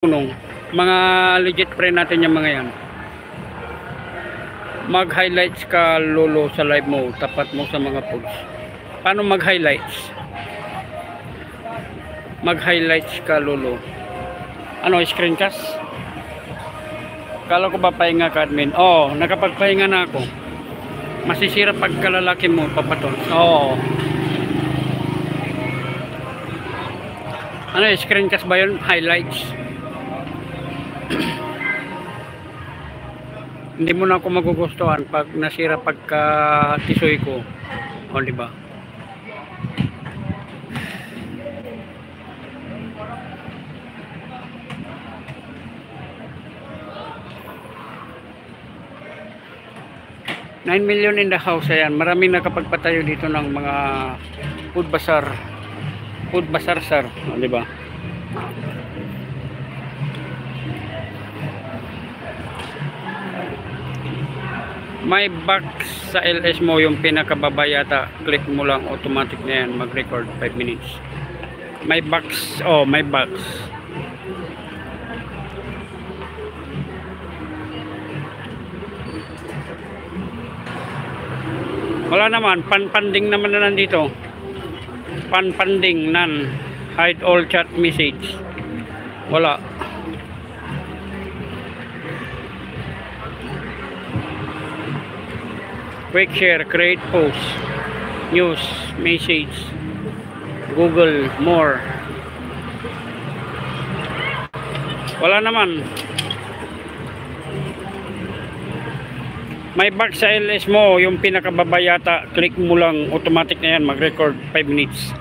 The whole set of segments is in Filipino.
Mga legit friend natin yung mga yan. Mag-highlights ka lolo sa live mo, tapat mo sa mga posts. Paano mag-highlights? Mag-highlights ka lolo. Ano, screencast? Kala ko ba pahinga ka admin? Oo, nakapagpahinga na ako. Masisira pagkalalaki mo, papaton. Oo. Ano, screencast ba yun? Highlights. Hindi mo na ako magugustuhan pag nasira pagka tisoy ko. O, di ba? $9 million in the house. Ayan, maraming nakapagpatayo dito ng mga food bazaar. Food bazaar, sir. O, di ba? May box sa LS mo yung pinakababa yata. Click mo lang, automatic na yan. Mag-record 5 minutes. May box. Oh, may box. Wala naman. Pan-panding naman na nandito. Pan-panding. None. Hide all chat message. Wala. Quick share, create post, news, message, Google, more. Wala naman. May box sa LS mo, yung pinakababa yata, click mo lang, automatic na yan, mag-record 5 minutes.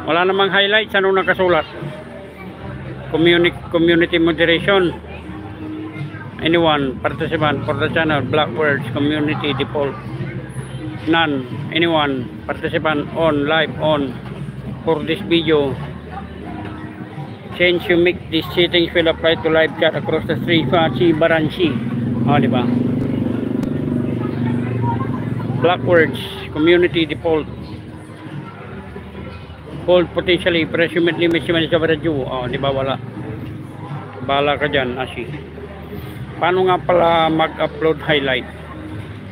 Wala namang highlights, anong nakasulat? Community moderation. Anyone, participant for the channel, black words, community default, none, anyone, participant on, live on, for this video, change you make these settings will apply to live chat across the street, Fachi, Baranchi, o, diba? Black words, community default, hold potentially, presumably, maximum coverage, o, diba, wala, bahala ka dyan, Ashi. Paano nga pala mag-upload highlight?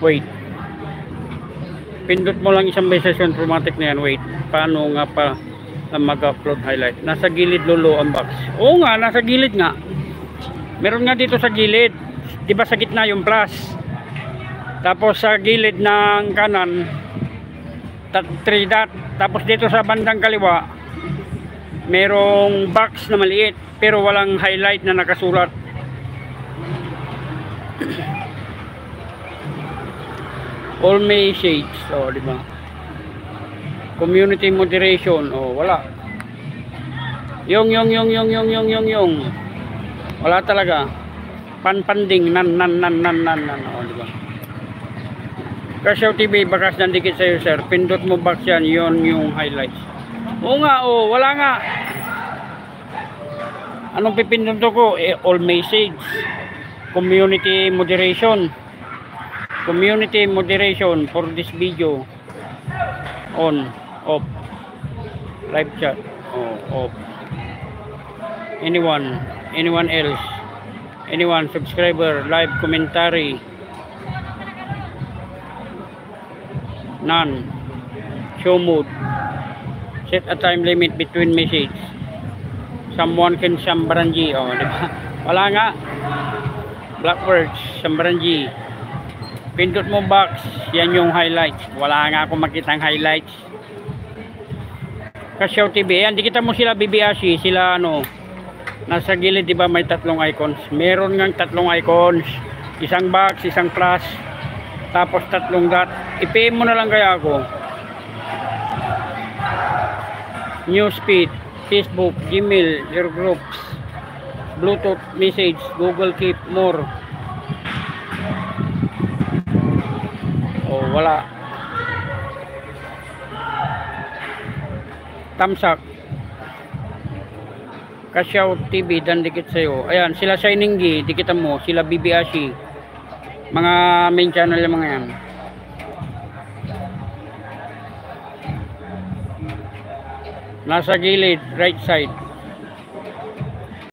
Wait. Pindot mo lang isang beses yung automatic na yan. Wait. Paano nga pa mag-upload highlight? Nasa gilid lolo ang box. Oo nga, nasa gilid nga. Meron nga dito sa gilid. Diba sa gitna yung plus? Tapos sa gilid ng kanan, 3 dot. Tapos dito sa bandang kaliwa, merong box na maliit. Pero walang highlight na nakasulat. All message, oh, di ba? Community moderation, oh, wala. Yung. Wala talaga. Pan-panding, nan, oh, di ba? Kasyaw TV, bakas nandikit sa'yo, sir. Pindot mo box yan, yun yung highlights. Oo nga, oh, wala nga. Anong pipindot ko? All message. Community moderation for this video, on, off, live chat, off, anyone else, anyone, subscriber, live commentary, none, show mode, set a time limit between message, someone can Sambaranji, oh, diba? Wala nga. Black words, Sambaranji. Pindot mo box, yan yung highlights. Wala nga akong makitang highlights. Kasyaw TV, yan, dikita mo sila BBAC, sila ano, nasa gilid, di ba may tatlong icons? Meron ngang tatlong icons. Isang box, isang plus, tapos tatlong dot. I-PM mo na lang kaya ako. Newsfeed, Facebook, Gmail, your groups, Bluetooth message, Google Keep, more. Oh, wala. Tamsak. Kasyaw TV, dan dikit sa'yo. Ayan, sila Shininggi, dikitan mo. Sila BBAC. Mga main channel yung mga yan. Nasa gilid, right side.